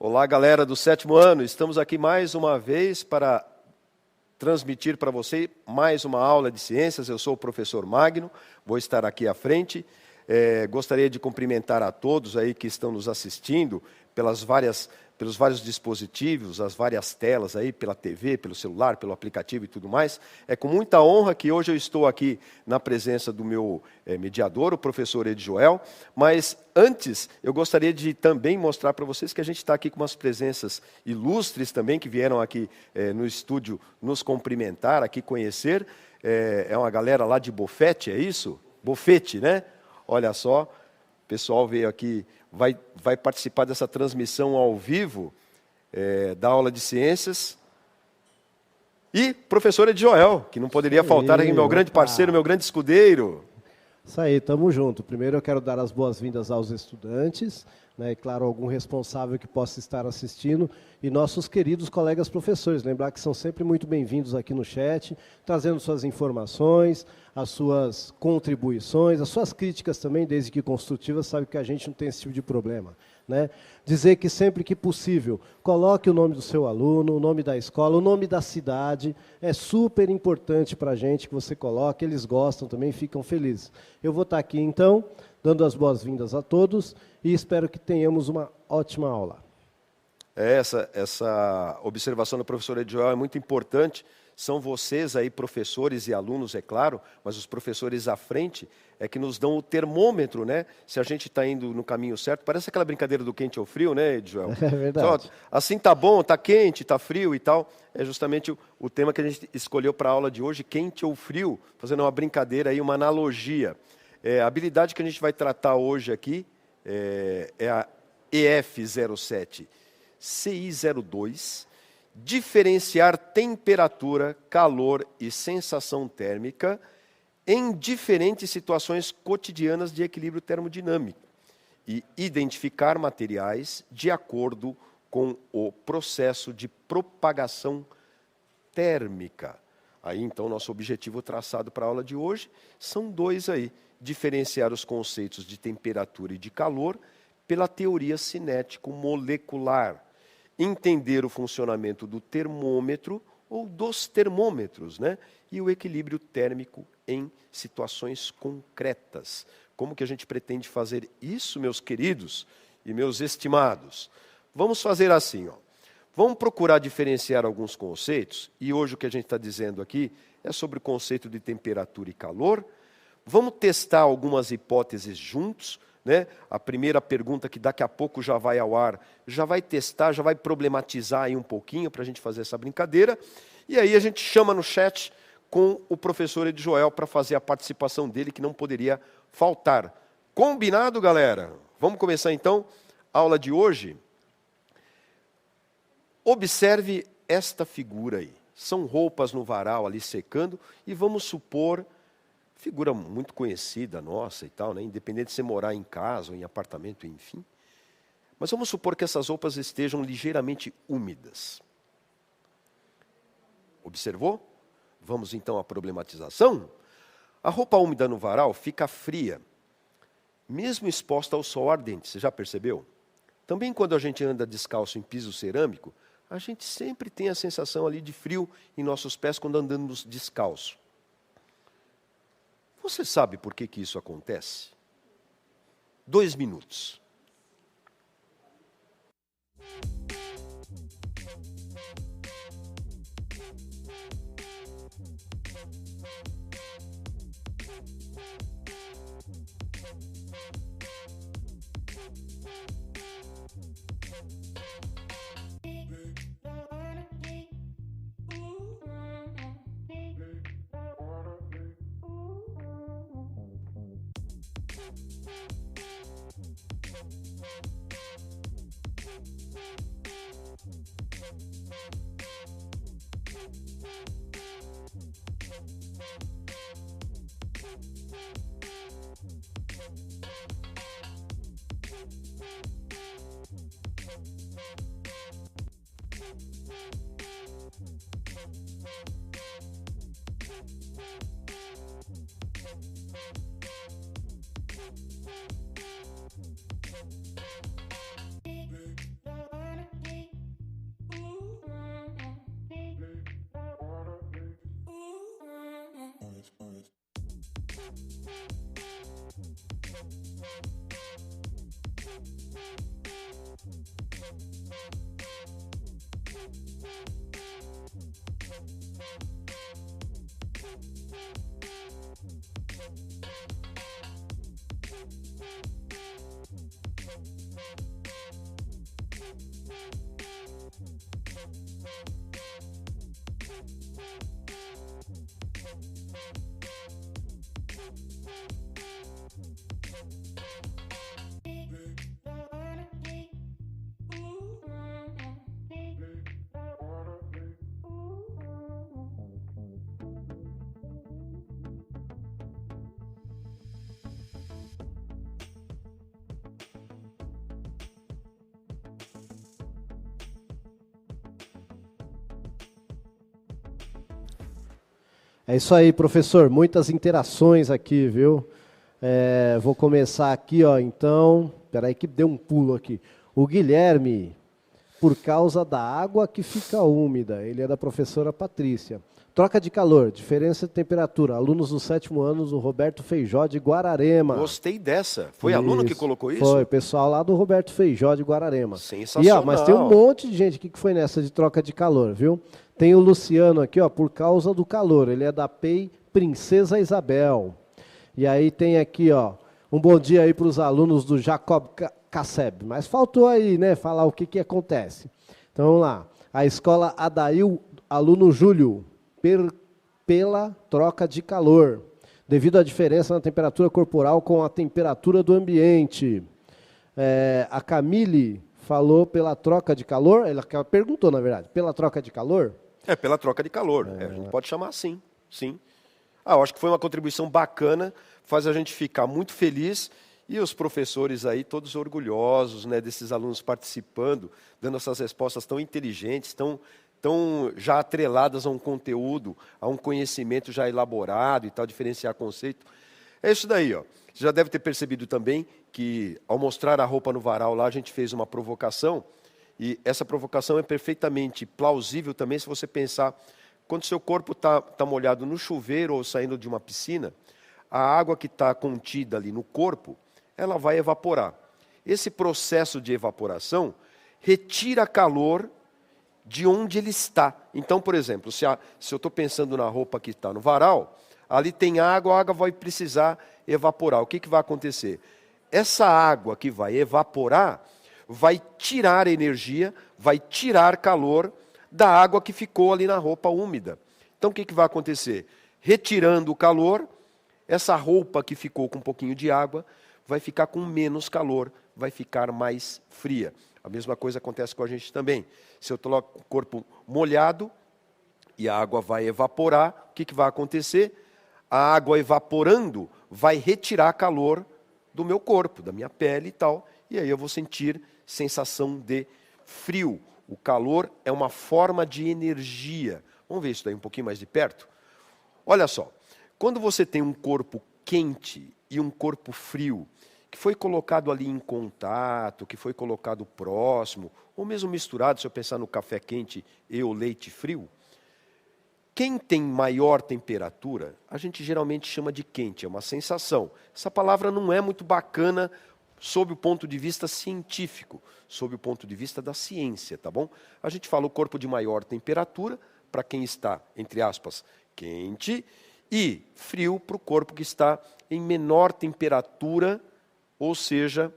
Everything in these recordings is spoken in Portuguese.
Olá, galera do 7º ano. Estamos aqui mais uma vez para transmitir para você mais uma aula de ciências. Eu sou o professor Magno, vou estar aqui à frente. Gostaria de cumprimentar a todos aí que estão nos assistindo pelos vários dispositivos, as várias telas aí, pela TV, pelo celular, pelo aplicativo e tudo mais. É com muita honra que hoje eu estou aqui na presença do meu mediador, o professor Ed Joel. Mas antes, eu gostaria de também mostrar para vocês que a gente está aqui com umas presenças ilustres também, que vieram aqui no estúdio nos cumprimentar, aqui conhecer. É uma galera lá de Bofete, é isso? Bofete, né? Olha só, o pessoal veio aqui, vai participar dessa transmissão ao vivo da aula de ciências. E professor Ed Joel, que não poderia faltar aqui, meu grande parceiro, meu grande escudeiro. Isso aí, estamos juntos. Primeiro eu quero dar as boas-vindas aos estudantes, né, e claro, algum responsável que possa estar assistindo, e nossos queridos colegas professores. Lembrar que são sempre muito bem-vindos aqui no chat, trazendo suas informações, as suas contribuições, as suas críticas também, desde que construtivas, sabe que a gente não tem esse tipo de problema. Né? Dizer que sempre que possível, coloque o nome do seu aluno, o nome da escola, o nome da cidade, é super importante para a gente que você coloque, eles gostam também, ficam felizes. Eu vou estar aqui então, dando as boas-vindas a todos e espero que tenhamos uma ótima aula. Essa observação do professor Ed Joel é muito importante. São vocês aí, professores e alunos, é claro, mas os professores à frente é que nos dão o termômetro, né? Se a gente está indo no caminho certo. Parece aquela brincadeira do quente ou frio, né, Joel? É verdade. Só, assim tá bom, tá quente, tá frio e tal. É justamente o tema que a gente escolheu para a aula de hoje, quente ou frio, fazendo uma brincadeira aí, uma analogia. A habilidade que a gente vai tratar hoje aqui é a EF07 CI02, diferenciar temperatura, calor e sensação térmica em diferentes situações cotidianas de equilíbrio termodinâmico e identificar materiais de acordo com o processo de propagação térmica. Aí, então, nosso objetivo traçado para a aula de hoje são dois aí: diferenciar os conceitos de temperatura e de calor pela teoria cinético-molecular, entender o funcionamento do termômetro ou dos termômetros, né? E o equilíbrio térmico em situações concretas. Como que a gente pretende fazer isso, meus queridos e meus estimados? Vamos fazer assim, ó. Vamos procurar diferenciar alguns conceitos, e hoje o que a gente está dizendo aqui é sobre o conceito de temperatura e calor. Vamos testar algumas hipóteses juntos, né? A primeira pergunta, que daqui a pouco já vai ao ar, já vai testar, já vai problematizar aí um pouquinho para a gente fazer essa brincadeira. E aí a gente chama no chat com o professor Ed Joel para fazer a participação dele, que não poderia faltar. Combinado, galera? Vamos começar então a aula de hoje. Observe esta figura aí. São roupas no varal ali secando e vamos supor, figura muito conhecida nossa e tal, né? Independente de você morar em casa ou em apartamento, enfim. Mas vamos supor que essas roupas estejam ligeiramente úmidas. Observou? Vamos então à problematização. A roupa úmida no varal fica fria, mesmo exposta ao sol ardente. Você já percebeu? Também quando a gente anda descalço em piso cerâmico, a gente sempre tem a sensação ali de frio em nossos pés quando andamos descalço. Você sabe por que isso acontece? 2 minutos. É isso aí, professor. Muitas interações aqui, viu? Vou começar aqui, ó. Então, peraí que deu um pulo aqui. O Guilherme, por causa da água que fica úmida. Ele é da professora Patrícia. Troca de calor, diferença de temperatura. Alunos do 7º ano, o Roberto Feijó de Guararema. Gostei dessa. Foi aluno que colocou isso? Foi, pessoal lá do Roberto Feijó de Guararema. Sensacional. E, ó, mas tem um monte de gente aqui que foi nessa de troca de calor, viu? Tem o Luciano aqui, ó, por causa do calor. Ele é da PEI Princesa Isabel. E aí tem aqui, ó, um bom dia aí para os alunos do Jacob Casseb. Mas faltou aí, né, falar o que acontece. Então vamos lá. A escola Adail, aluno Júlio, pela troca de calor, devido à diferença na temperatura corporal com a temperatura do ambiente. A Camille falou pela troca de calor, ela perguntou, na verdade, pela troca de calor? Pela troca de calor. A gente pode chamar assim, sim. Eu acho que foi uma contribuição bacana, faz a gente ficar muito feliz e os professores aí todos orgulhosos, né, desses alunos participando, dando essas respostas tão inteligentes, tão já atreladas a um conteúdo, a um conhecimento já elaborado e tal, diferenciar conceito. É isso daí, ó. Você já deve ter percebido também que, ao mostrar a roupa no varal lá, a gente fez uma provocação, e essa provocação é perfeitamente plausível também se você pensar, quando seu corpo está molhado no chuveiro ou saindo de uma piscina, a água que está contida ali no corpo, ela vai evaporar. Esse processo de evaporação retira calor de onde ele está. Então, por exemplo, se eu estou pensando na roupa que está no varal, ali tem água, a água vai precisar evaporar. O que vai acontecer? Essa água que vai evaporar vai tirar energia, vai tirar calor da água que ficou ali na roupa úmida. Então, o que vai acontecer? Retirando o calor, essa roupa que ficou com um pouquinho de água vai ficar com menos calor, vai ficar mais fria. A mesma coisa acontece com a gente também. Se eu coloco o corpo molhado e a água vai evaporar, o que vai acontecer? A água evaporando vai retirar calor do meu corpo, da minha pele e tal, e aí eu vou sentir sensação de frio. O calor é uma forma de energia. Vamos ver isso daí um pouquinho mais de perto? Olha só, quando você tem um corpo quente e um corpo frio, que foi colocado ali em contato, que foi colocado próximo, ou mesmo misturado, se eu pensar no café quente e o leite frio, quem tem maior temperatura, a gente geralmente chama de quente, é uma sensação. Essa palavra não é muito bacana sob o ponto de vista científico, sob o ponto de vista da ciência, tá bom? A gente fala o corpo de maior temperatura, para quem está, entre aspas, quente, e frio para o corpo que está em menor temperatura, ou seja,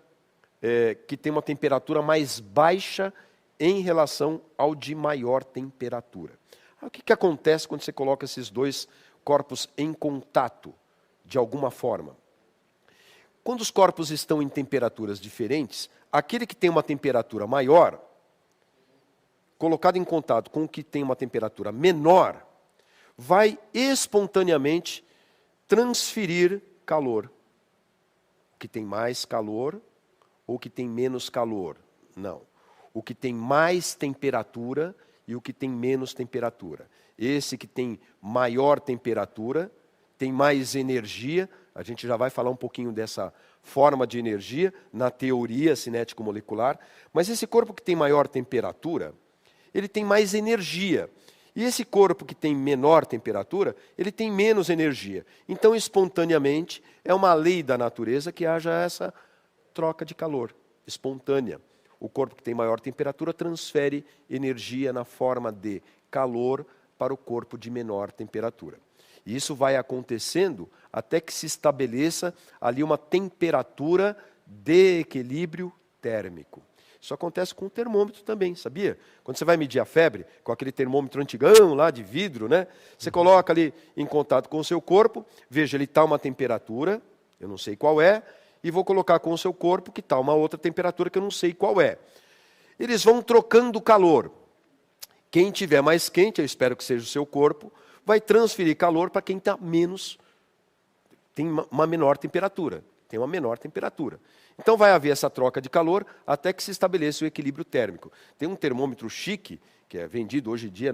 que tem uma temperatura mais baixa em relação ao de maior temperatura. O que acontece quando você coloca esses dois corpos em contato, de alguma forma? Quando os corpos estão em temperaturas diferentes, aquele que tem uma temperatura maior, colocado em contato com o que tem uma temperatura menor, vai espontaneamente transferir calor. O que tem mais calor ou o que tem menos calor? Não. O que tem mais temperatura e o que tem menos temperatura. Esse que tem maior temperatura, tem mais energia, a gente já vai falar um pouquinho dessa forma de energia na teoria cinético-molecular, mas esse corpo que tem maior temperatura, ele tem mais energia. E esse corpo que tem menor temperatura, ele tem menos energia. Então, espontaneamente, é uma lei da natureza que haja essa troca de calor espontânea. O corpo que tem maior temperatura transfere energia na forma de calor para o corpo de menor temperatura. E isso vai acontecendo até que se estabeleça ali uma temperatura de equilíbrio térmico. Isso acontece com o termômetro também, sabia? Quando você vai medir a febre, com aquele termômetro antigão lá de vidro, né? Você coloca ali em contato com o seu corpo, veja, ele está uma temperatura, eu não sei qual é, e vou colocar com o seu corpo que está uma outra temperatura que eu não sei qual é. Eles vão trocando calor. Quem tiver mais quente, eu espero que seja o seu corpo, vai transferir calor para quem está menos, tem uma menor temperatura. Tem uma menor temperatura. Então vai haver essa troca de calor até que se estabeleça o equilíbrio térmico. Tem um termômetro chique, que é vendido hoje em dia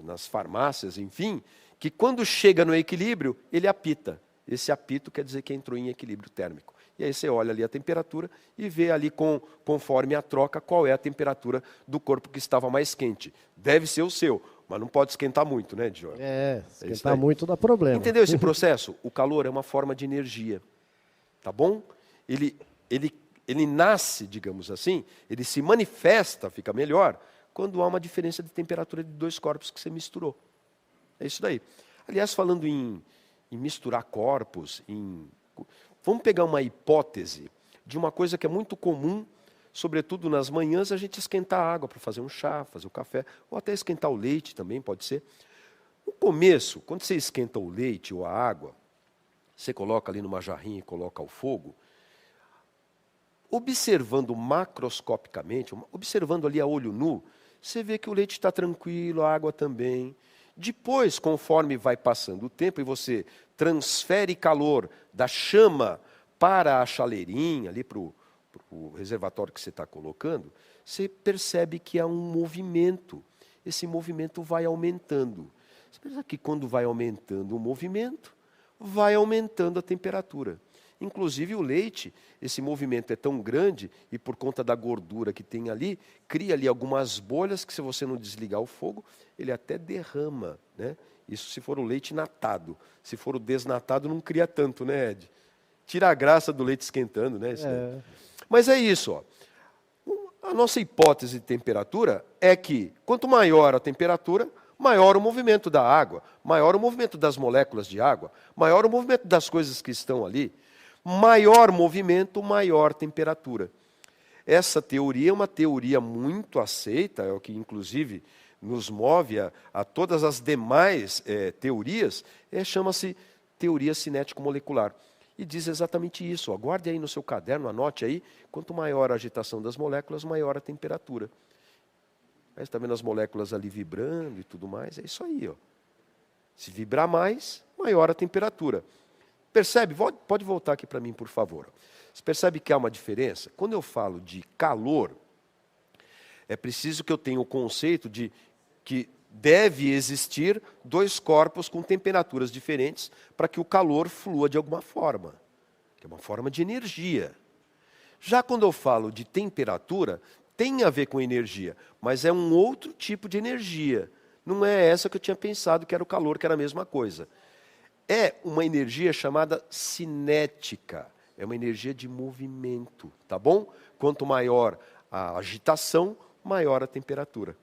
nas farmácias, enfim, que quando chega no equilíbrio, ele apita. Esse apito quer dizer que entrou em equilíbrio térmico. E aí você olha ali a temperatura e vê ali, conforme a troca, qual é a temperatura do corpo que estava mais quente. Deve ser o seu, mas não pode esquentar muito, né, Diogo? Esquentar muito dá problema. Entendeu esse processo? O calor é uma forma de energia. Tá bom? Ele nasce, digamos assim, ele se manifesta, fica melhor, quando há uma diferença de temperatura de dois corpos que você misturou. É isso daí. Aliás, falando em misturar corpos, vamos pegar uma hipótese de uma coisa que é muito comum, sobretudo nas manhãs, a gente esquentar a água para fazer um chá, fazer um café, ou até esquentar o leite também, pode ser. No começo, quando você esquenta o leite ou a água, você coloca ali numa jarrinha e coloca ao fogo, observando macroscopicamente, observando ali a olho nu, você vê que o leite está tranquilo, a água também. Depois, conforme vai passando o tempo e você transfere calor da chama para a chaleirinha, ali para o reservatório que você está colocando, você percebe que há um movimento. Esse movimento vai aumentando. Você pensa que quando vai aumentando o movimento, vai aumentando a temperatura. Inclusive o leite, esse movimento é tão grande e por conta da gordura que tem ali, cria ali algumas bolhas que se você não desligar o fogo, ele até derrama, né? Isso se for o leite natado. Se for o desnatado, não cria tanto, né, Ed? Tira a graça do leite esquentando, né? Mas é isso, ó. A nossa hipótese de temperatura é que quanto maior a temperatura, maior o movimento da água, maior o movimento das moléculas de água, maior o movimento das coisas que estão ali. Maior movimento, maior temperatura. Essa teoria é uma teoria muito aceita, é o que inclusive nos move a todas as demais teorias, chama-se teoria cinético-molecular. E diz exatamente isso, guarde aí no seu caderno, anote aí, quanto maior a agitação das moléculas, maior a temperatura. Aí você está vendo as moléculas ali vibrando e tudo mais, é isso aí. Ó. Se vibrar mais, maior a temperatura. Percebe? Pode voltar aqui para mim, por favor. Você percebe que há uma diferença? Quando eu falo de calor, é preciso que eu tenha o conceito de que deve existir dois corpos com temperaturas diferentes para que o calor flua de alguma forma, que é uma forma de energia. Já quando eu falo de temperatura, tem a ver com energia, mas é um outro tipo de energia. Não é essa que eu tinha pensado que era o calor, que era a mesma coisa. É uma energia chamada cinética, é uma energia de movimento, tá bom? Quanto maior a agitação, maior a temperatura.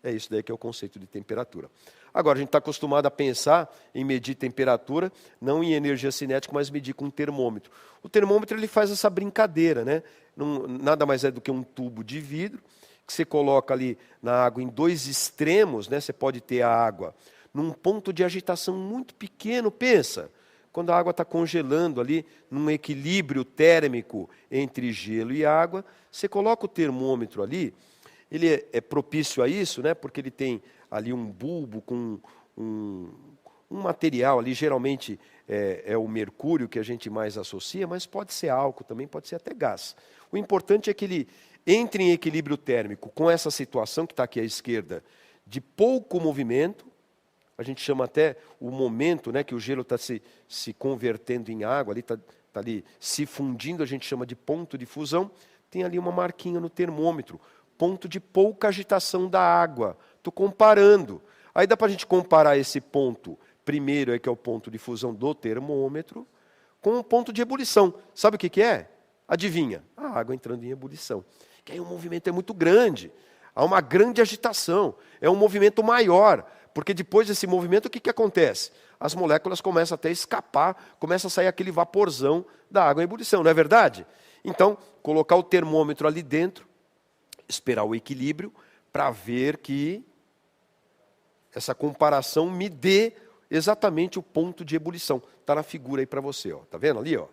É isso daí que é o conceito de temperatura. Agora, a gente está acostumado a pensar em medir temperatura, não em energia cinética, mas medir com um termômetro. O termômetro ele faz essa brincadeira, né? Nada mais é do que um tubo de vidro, que você coloca ali na água em dois extremos, né? Você pode ter a água num ponto de agitação muito pequeno, pensa, quando a água está congelando ali, num equilíbrio térmico entre gelo e água, você coloca o termômetro ali, ele é propício a isso, né, porque ele tem ali um bulbo com um material ali, geralmente é o mercúrio que a gente mais associa, mas pode ser álcool também, pode ser até gás. O importante é que ele entre em equilíbrio térmico com essa situação que está aqui à esquerda, de pouco movimento. A gente chama até o momento, né, que o gelo está se convertendo em água, está ali se fundindo, a gente chama de ponto de fusão. Tem ali uma marquinha no termômetro, ponto de pouca agitação da água. Estou comparando. Aí dá para a gente comparar esse ponto, primeiro, que é o ponto de fusão do termômetro, com o ponto de ebulição. Sabe o que é? Adivinha? A água entrando em ebulição. Que aí o movimento é muito grande, há uma grande agitação, é um movimento maior, porque depois desse movimento o que acontece? As moléculas começam até a escapar, começa a sair aquele vaporzão da água em ebulição, não é verdade? Então, colocar o termômetro ali dentro, esperar o equilíbrio, para ver que essa comparação me dê exatamente o ponto de ebulição. Está na figura aí para você, ó. Tá vendo ali, ó?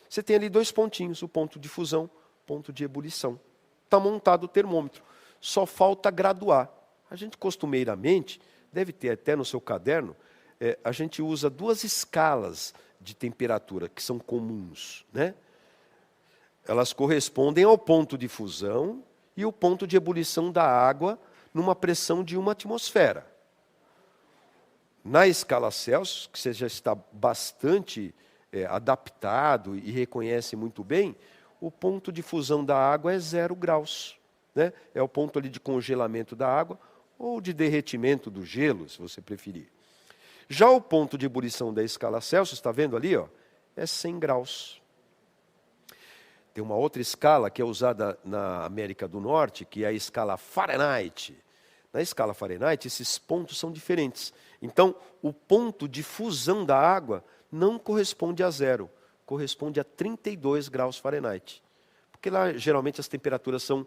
Você tem ali 2 pontinhos, o ponto de fusão, ponto de ebulição. Está montado o termômetro. Só falta graduar. A gente costumeiramente, deve ter até no seu caderno, a gente usa 2 escalas de temperatura que são comuns, né? Elas correspondem ao ponto de fusão e o ponto de ebulição da água numa pressão de 1 atmosfera. Na escala Celsius, que você já está bastante adaptado e reconhece muito bem, o ponto de fusão da água é 0 graus. Né? É o ponto ali de congelamento da água ou de derretimento do gelo, se você preferir. Já o ponto de ebulição da escala Celsius, está vendo ali, ó, é 100 graus. Tem uma outra escala que é usada na América do Norte, que é a escala Fahrenheit. Na escala Fahrenheit, esses pontos são diferentes. Então, o ponto de fusão da água não corresponde a 0, corresponde a 32 graus Fahrenheit. Porque lá, geralmente, as temperaturas são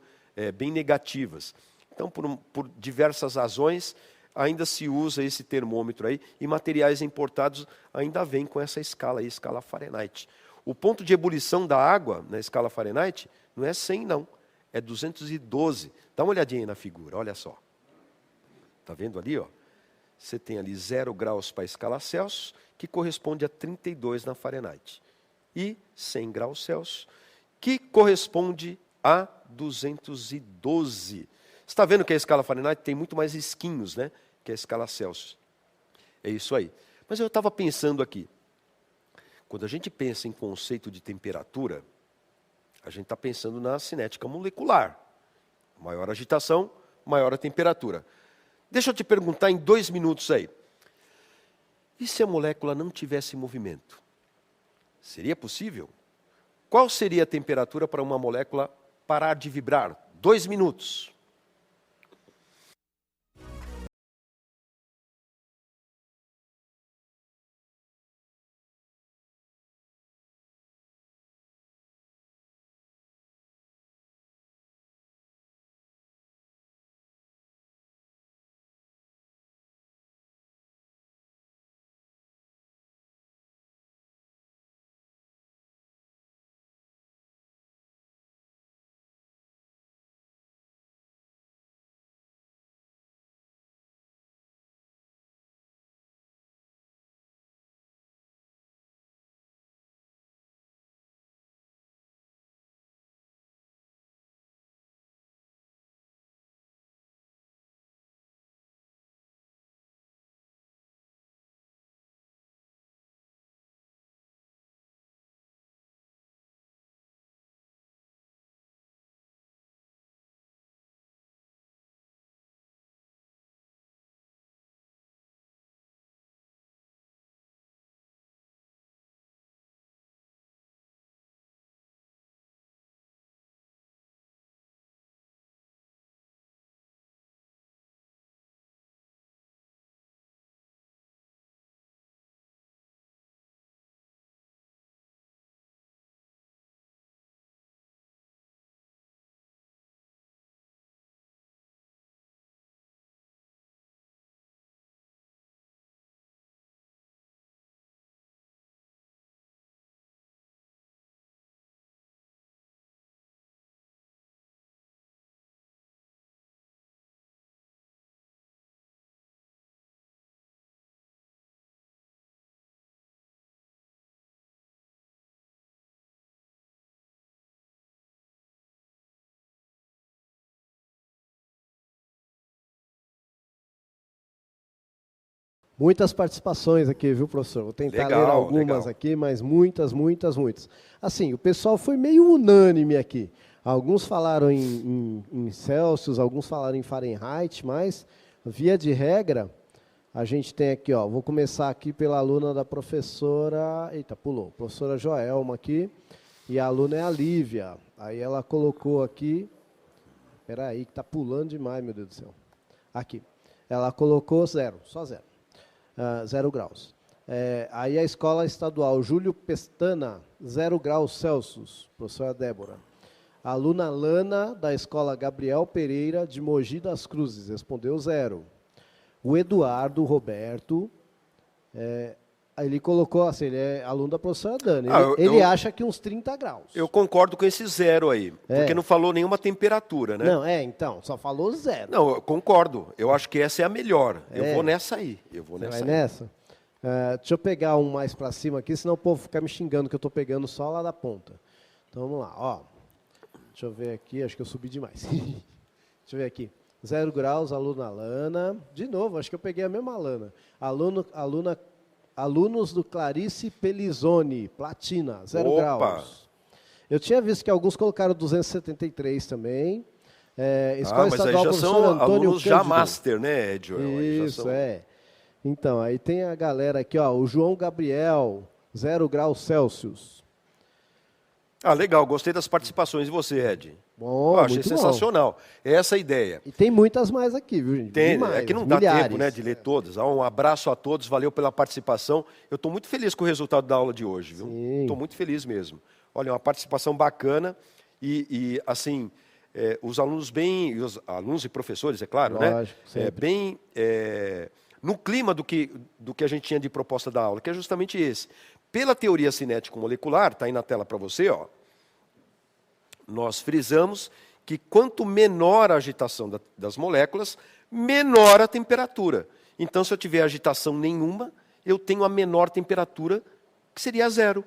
bem negativas. Então, por diversas razões, ainda se usa esse termômetro aí, e materiais importados ainda vêm com essa escala aí, escala Fahrenheit. O ponto de ebulição da água, na escala Fahrenheit, não é 100 não, é 212. Dá uma olhadinha aí na figura, olha só. Está vendo ali, ó? Você tem ali 0 graus para a escala Celsius, que corresponde a 32 na Fahrenheit. E 100 graus Celsius, que corresponde a 212. Você está vendo que a escala Fahrenheit tem muito mais risquinhos, né? Que a escala Celsius. É isso aí. Mas eu estava pensando aqui. Quando a gente pensa em conceito de temperatura, a gente está pensando na cinética molecular. Maior agitação, maior a temperatura. Deixa eu te perguntar em 2 minutos aí. E se a molécula não tivesse movimento? Seria possível? Qual seria a temperatura para uma molécula parar de vibrar? 2 minutos. Muitas participações aqui, viu, professor? Vou tentar ler algumas aqui, mas muitas. Assim, o pessoal foi meio unânime aqui. Alguns falaram em Celsius, alguns falaram em Fahrenheit, mas Via de regra, a gente tem aqui, ó, vou começar aqui pela aluna da professora, eita, pulou, professora Joelma aqui, e a aluna é a Lívia. Aí ela colocou aqui, espera aí que tá pulando demais, meu Deus do céu. Aqui, ela colocou 0, só 0, 0 graus. Aí a escola estadual Júlio Pestana, 0 graus Celsius, professora Débora. A aluna Lana, da escola Gabriel Pereira, de Mogi das Cruzes, respondeu 0. O Eduardo Roberto, ele colocou assim, ele é aluno da professora Dani, ele acha que uns 30 graus. Eu concordo com esse 0 aí, porque não falou nenhuma temperatura, né? Não, então, só falou 0. Não, eu concordo, eu acho que essa é a melhor, eu vou nessa aí. Você vai nessa? Deixa eu pegar um mais para cima aqui, senão o povo fica me xingando que eu estou pegando só lá da ponta. Então vamos lá, ó. Deixa eu ver aqui, acho que eu subi demais. Deixa eu ver aqui. 0 graus, aluna Lana. De novo, acho que eu peguei a mesma Lana. Alunos do Clarice Pelizone, Platina, 0 graus. Eu tinha visto que alguns colocaram 273 também. Escola mas Estadual aí já Professor são Antônio alunos já Cândido. master, né, Joel? Isso, Então, aí tem a galera aqui, ó, o João Gabriel, 0 graus Celsius. Legal, gostei das participações. E você, Ed? Bom, achei sensacional. É essa a ideia. E tem muitas mais aqui, viu, gente? Tem, demais, é que não dá milhares. tempo, né, de ler todas. Um abraço a todos, valeu pela participação. Eu estou muito feliz com o resultado da aula de hoje, viu? Estou muito feliz mesmo. Olha, uma participação bacana e assim, os alunos os alunos e professores, é claro, lógico, né? Bem no clima do que a gente tinha de proposta da aula, que é justamente esse. Pela teoria cinético-molecular, está aí na tela para você, ó, nós frisamos que quanto menor a agitação das moléculas, menor a temperatura. Então, se eu tiver agitação nenhuma, eu tenho a menor temperatura, que seria 0.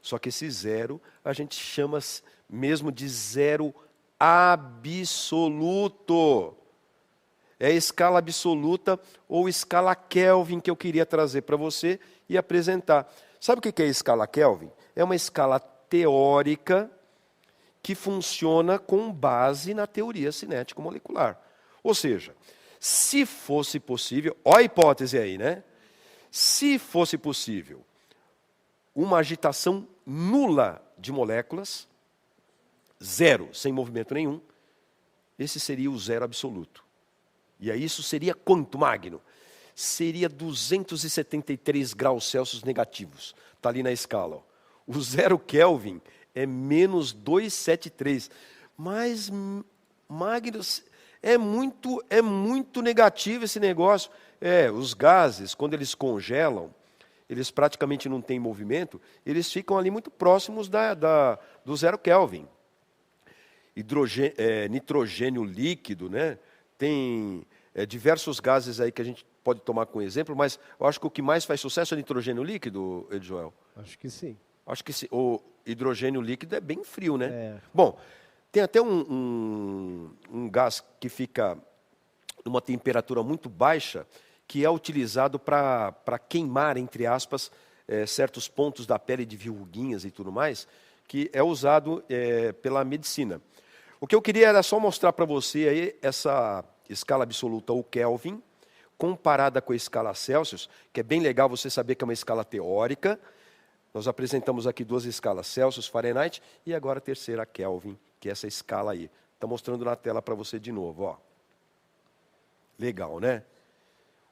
Só que esse 0 a gente chama mesmo de 0 absoluto. É a escala absoluta ou escala Kelvin que eu queria trazer para você e apresentar. Sabe o que é a escala Kelvin? É uma escala teórica que funciona com base na teoria cinético-molecular. Ou seja, se fosse possível, olha a hipótese aí, né? Se fosse possível uma agitação nula de moléculas, 0, sem movimento nenhum, esse seria o 0 absoluto. E aí isso seria quanto, Magno? Seria 273 graus Celsius negativos. Está ali na escala. Ó. O 0 Kelvin é menos 273. Mas, Magno, é muito negativo esse negócio. Os gases, quando eles congelam, eles praticamente não têm movimento, eles ficam ali muito próximos do 0 Kelvin. Nitrogênio líquido, né? Tem diversos gases aí que a gente pode tomar como exemplo, mas eu acho que o que mais faz sucesso é o nitrogênio líquido, Edjoel. Acho que sim. Acho que sim. O hidrogênio líquido é bem frio, né? Bom, tem até um gás que fica numa temperatura muito baixa, que é utilizado para queimar, entre aspas, certos pontos da pele de verruguinhas e tudo mais, que é usado pela medicina. O que eu queria era só mostrar para você aí essa escala absoluta, ou Kelvin, comparada com a escala Celsius, que é bem legal você saber que é uma escala teórica. Nós apresentamos aqui 2 escalas, Celsius, Fahrenheit, e agora a terceira, Kelvin, que é essa escala aí. Está mostrando na tela para você de novo. Ó. Legal, né?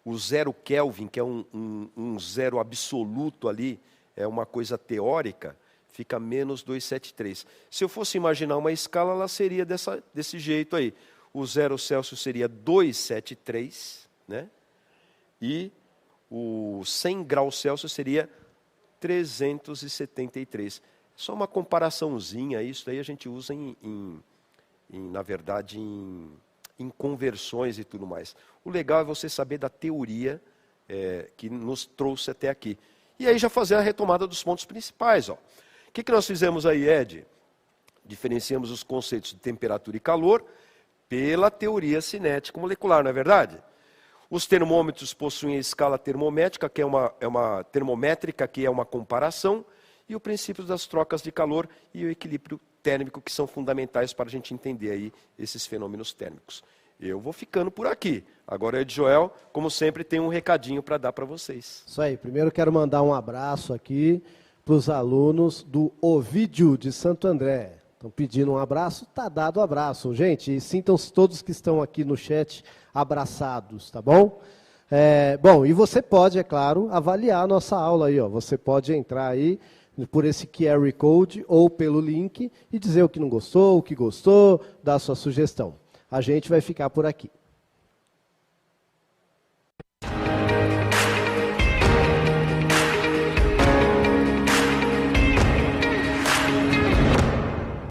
O 0 Kelvin, que é um 0 absoluto ali, é uma coisa teórica, fica menos 273. Se eu fosse imaginar uma escala, ela seria desse jeito aí. O 0 Celsius seria 273, né? E o 100 graus Celsius seria 373. Só uma comparaçãozinha, isso daí a gente usa na verdade, em conversões e tudo mais. O legal é você saber da teoria que nos trouxe até aqui. E aí já fazer a retomada dos pontos principais. Ó. O que nós fizemos aí, Ed? Diferenciamos os conceitos de temperatura e calor pela teoria cinético-molecular, não é verdade? Os termômetros possuem a escala termométrica, que é uma termométrica, que é uma comparação, e o princípio das trocas de calor e o equilíbrio térmico, que são fundamentais para a gente entender aí esses fenômenos térmicos. Eu vou ficando por aqui. Agora, Ed Joel, como sempre, tem um recadinho para dar para vocês. Isso aí. Primeiro quero mandar um abraço aqui para os alunos do Ovídio de Santo André. Estão pedindo um abraço, está dado o abraço. Gente, e sintam-se todos que estão aqui no chat abraçados, tá bom? Bom, e você pode, é claro, avaliar a nossa aula aí, ó. Você pode entrar aí por esse QR Code ou pelo link e dizer o que não gostou, o que gostou, dar a sua sugestão. A gente vai ficar por aqui.